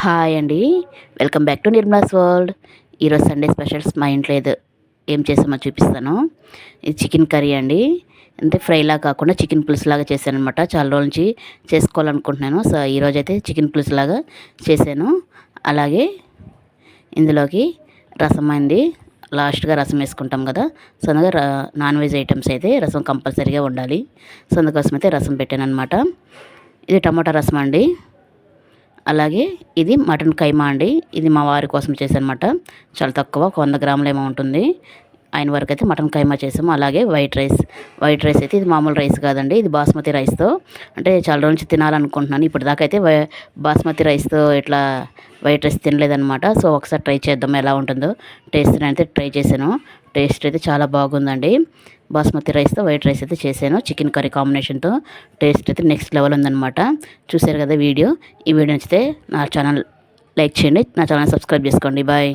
Hi అండి. Welcome back to Nirmala's world. ఈరోజు Sunday specials మా ఇంట్లో ఏం చేసామో చూపిస్తాను. ఇది చికెన్ కర్రీ అండి. అంటే ఫ్రైలా కాకుండా చికెన్ పులుసులాగా చేశానమాట. చాలా రోజుల నుంచి చేసుకోవాలనుకుంటున్నాను. సో ఈరోజైతే చికెన్ పులుసులాగా చేశాను. అలాగే ఇందులోకి రసం అండి. లాస్ట్గా రసం వేసుకుంటాం కదా. సో అందుగా నాన్ వెజ్ ఐటమ్స్ అయితే రసం కంపల్సరీగా ఉండాలి. సో అందుకోసం అయితే రసం పెట్టాను అనమాట. ఇది టమాటా రసం అండి. అలాగే ఇది మటన్ కైమా అండి. ఇది మా వారి కోసం చేశానమాట. చాలా తక్కువ, ఒక 100 గ్రాములు ఏమో ఉంటుంది. ఆయన వరకు అయితే మటన్ కైమా చేసాము. అలాగే వైట్ రైస్ అయితే ఇది మామూలు రైస్ కాదండి. ఇది బాస్మతి రైస్తో, అంటే చాలా రోజుల నుంచి తినాలనుకుంటున్నాను. ఇప్పటిదాకా అయితే బాస్మతి రైస్తో ఇట్లా వైట్ రైస్ తినలేదనమాట. సో ఒకసారి ట్రై చేద్దాం ఎలా ఉంటుందో. టేస్ట్ అయితే ట్రై చేశాను. టేస్ట్ అయితే చాలా బాగుందండి. బాస్మతి రైస్తో వైట్ రైస్ అయితే చేశాను. చికెన్ కర్రీ కాంబినేషన్తో టేస్ట్ అయితే నెక్స్ట్ లెవెల్ ఉందన్నమాట. చూశారు కదా వీడియో. ఈ వీడియో నచ్చితే నా ఛానల్ లైక్ చేయండి, నా ఛానల్ సబ్స్క్రైబ్ చేసుకోండి. బాయ్.